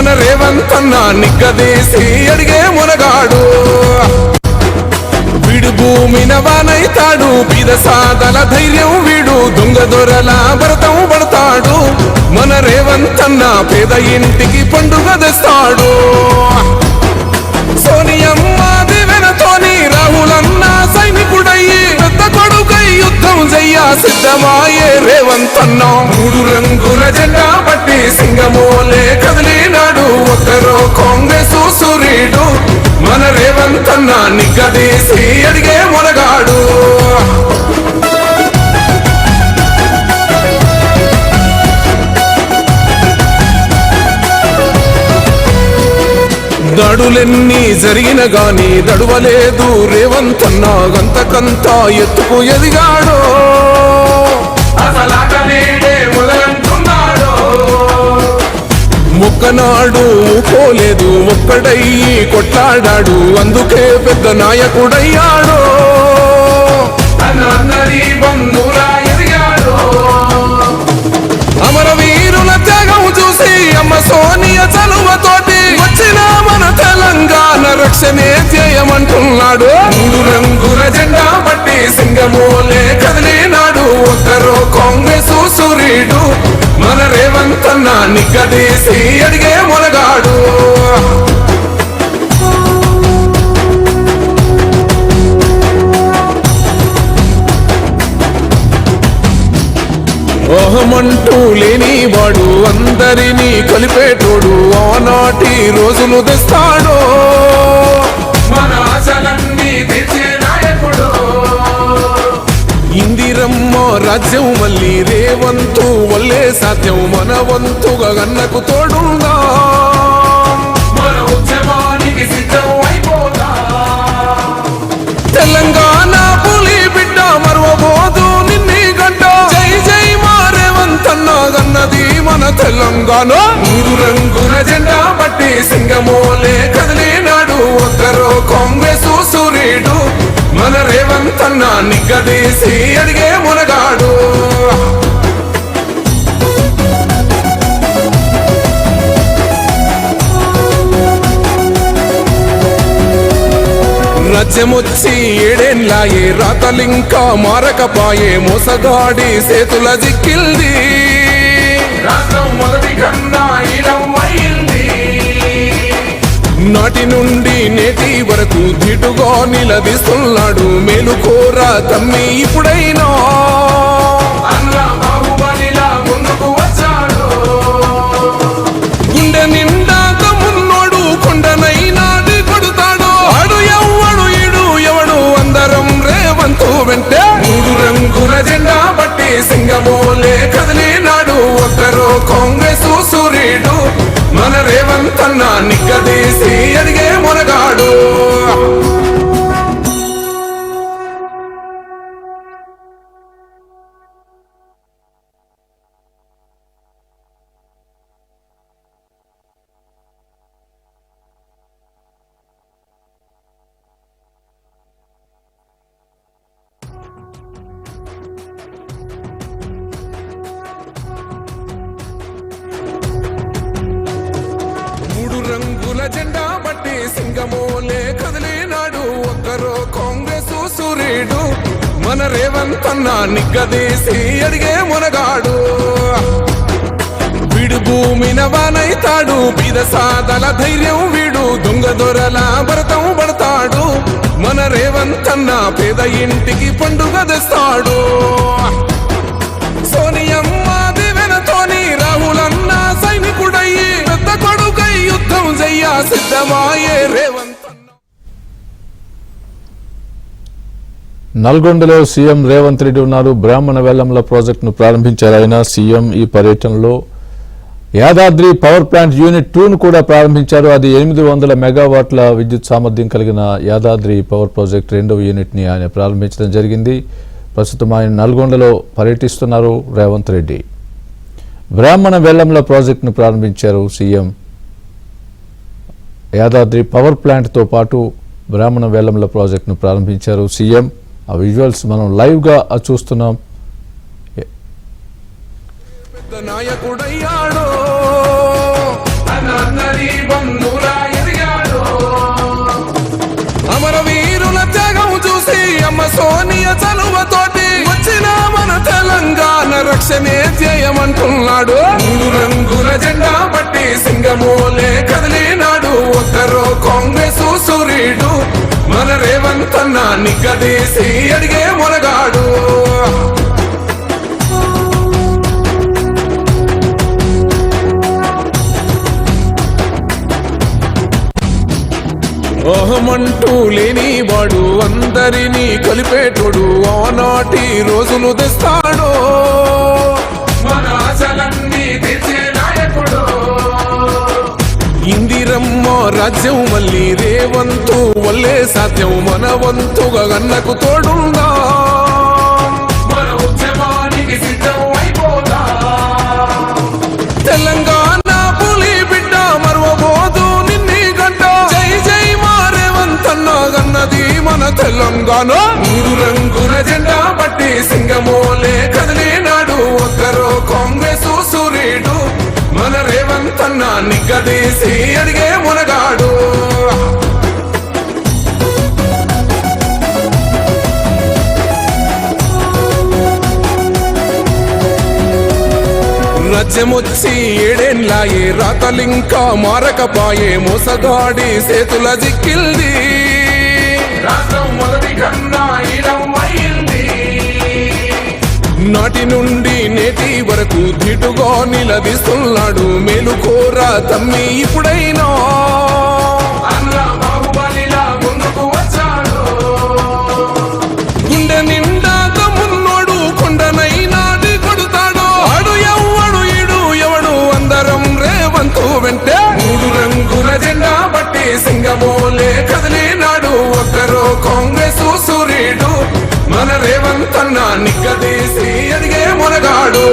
మన రేవంత్ అన్న నిగ్గదీసి అడిగే మునగాడు వీడు భూమిన వానైతాడు బీద సాదల ధైర్యం వీడు దొంగ దొరల భరతం పడతాడు మన రేవంత్ అన్న పేద ఇంటికి పండుగ తెస్తాడు సోనియమ్మ దివెనతోని రాహులన్న సైనికుడయ్యి పెద్ద కొడుకై యుద్ధం చెయ్య సిద్ధమాయే రేవంత్ అన్న మూడు రంగుల జెండా పట్టి సింగమోలే కదిలినాడు ఒక్కరో కాంగ్రెస్ సూర్యుడు మన రేవంత్ అన్న నిగ్గదీసి అడిగే మునగాడు దాడులెన్ని జరిగిన గాని దడువలేదు రేవంత్ అన్న గంతకంతా ఎత్తుకు ఎదిగాడు మొక్కనాడు పోలేదు ఒక్కడయ్యి కొట్లాడాడు అందుకే పెద్ద నాయకుడయ్యాడు అమరవీరుల త్యాగం చూసి అమ్మ సోనియ చలువతోటి వచ్చిన మన తెలంగాణ రక్షణే చేయమంటున్నాడు మూడు రంగుల జెండా పట్టి సింగమోలే కదిలినాడు ఒక్కరో కాంగ్రెస్ సూర్యుడు మన రేవంత్ అన్న నిగ్గదీసి అడిగే మునగాడు ఓహమంటూ లేనివాడు అందరినీ కలిపేటోడు ఆనాటి రోజులు తెస్తాడు మన ఆశలన్నీ తెచ్చే నాయకుడు ఇందిరమ్మ రాజ్యం మళ్ళీ రేవంతు వల్లే సాధ్యం మన వంతుగా గన్నకు తోడుందా మన ఉద్యమానికి సిద్ధం అయిపోతా తెలంగాణ పులి బిడ్డ మరవబోదు నిన్ని గంట జై జై మా రేవంత్ అన్న గన్నది మన తెలంగాణ మూడు రంగుల జెండా పట్టి సింగమోలే కదిలినాడు ఒక్కరో కాంగ్రెస్ సూర్యుడు మన రేవంత్ అన్న నిగ్గదీసి అడిగే మునగాడు రాజ్యమొచ్చి ఏడేళ్ళాయే రాతలింకా మారకపాయే మోసగాడి సేతుల జిక్కిల్ది రాష్ట్రం మొదటి కన్నా ఇలవైంది నాటి నుండి నేటి వరకు ధీటుగా నిలదీస్తున్నాడు మేలుకోరా తమ్మి ఇప్పుడైనా బాహుబలిలా ముందుకు వచ్చాడు గుండె నిండా తమ్మున్నోడు కొండనైనా కొడుతాడు ఆడు ఎవ్వడు ఈడు ఎవడు అందరం రేవంతు వెంటే మూడు రంగుల జెండా పట్టి సింగమోలే కదిలినాడు ఒక్కరో కాంగ్రెస్ సూర్యుడు మన రేవంత్ అన్న నిగ్గదీసి అడిగే మునగాడు రంగుల జెండా బట్టి సింగమోలే కదిలినాడు ఒక్కరో కాంగ్రెస్ సూర్యుడు మన రేవంత్ అన్న నిగ్గదీసి అడిగే మునగాడు వీడు భూమిన వానైతాడు బీద సాదల ధైర్యం వీడు దొంగ దొరల భరతం పడతాడు మన రేవంత్ అన్న పేద ఇంటికి పండుగ తెస్తాడు సోనియమ్మ దివెనతోని రాహులన్న సైనికుడయ్యి పెద్ద కొడుకై యుద్ధం చెయ్య సిద్ధమాయే రేవంత్ నల్గొండలో సీఎం రేవంత్ రెడ్డి ఉన్నారు. బ్రాహ్మణ వెల్లంల ప్రాజెక్టును ప్రారంభించారు ఆయన. సీఎం ఈ పర్యటనలో యాదాద్రి పవర్ ప్లాంట్ యూనిట్ 2ను కూడా ప్రారంభించారు. అది 800 మెగావాట్ల విద్యుత్ సామర్థ్యం కలిగిన యాదాద్రి పవర్ ప్రాజెక్ట్ 2వ యూనిట్ని ఆయన ప్రారంభించడం జరిగింది. ప్రస్తుతం ఆయన నల్గొండలో పర్యటిస్తున్నారు రేవంత్ రెడ్డి. బ్రాహ్మణ వెల్లంల ప్రాజెక్టును ప్రారంభించారు సీఎం. యాదాద్రి పవర్ ప్లాంట్తో పాటు బ్రాహ్మణ వెల్లంల ప్రాజెక్టును ప్రారంభించారు సీఎం. ఆ విజువల్స్ మనం లైవ్గా చూస్తున్నాం. నాయకుడయ్యాడు ధ్యేయమంటున్నాడు. మూడు రంగుల జెండా బట్టి సింగమోలే కదిలినాడు. ఒక్కరో కాంగ్రెస్ సూర్యుడు మన రేవంత్ అన్న నిగ్గదీసి అడిగే మొనగాడు. అహమంటూ లేని వాడు అందరినీ కలిపేటోడు ఆనాటి రోజులు తెస్తాడు. మన ఆశలన్నీ తెచ్చే నాయకుడు. ఇందిరమ్మ రాజ్యం మళ్ళీ రేవంతు వల్లే సాధ్యం. మన వంతుగా గన్నకు తోడుందా మన ఉద్యమానికి సిద్ధం అయిపోదా. తెలంగాణ పులి బిడ్డ మరవబోదు నిన్ని గంట. జై జై మా రేవంత్ అన్న గన్నది మన తెలంగాణ. మూడు రంగుల జెండా బట్టి సింగమోలే కదిలినాడు. ఒక్కరో కాంగ్రెస్ సూర్యుడు మన రేవంత్ అన్న నిగ్గదీసి అడిగే మునగాడు. రాజ్యమొచ్చి ఏడేన్లాయే రాతలింకా మారకపాయే. మోసగాడి సేతుల జిక్కిల్ది రాష్ట్రం మొదటి కన్నా ఈడమైంది. నాటి నుండి నేటి వరకు ధీటుగా నిలదీస్తున్నాడు. మేలుకోరా తమ్మి ఇప్పుడైనా అన్న బాహుబలిలా ముందుకు వచ్చాడు. గుండె నిండా తమ్మున్నోడు కొండనైనా కొడుతాడు. ఆడు ఎవ్వడు ఈడు ఎవడు అందరం రేవంతు వెంటే. మూడు రంగుల జెండా బట్టి సింగమోలే కదిలినాడు. ఒక్కరో కాంగ్రెస్ సూర్యుడు మన రేవంత్ అన్న నిగ్గదీసి అడిగే మొనగాడు.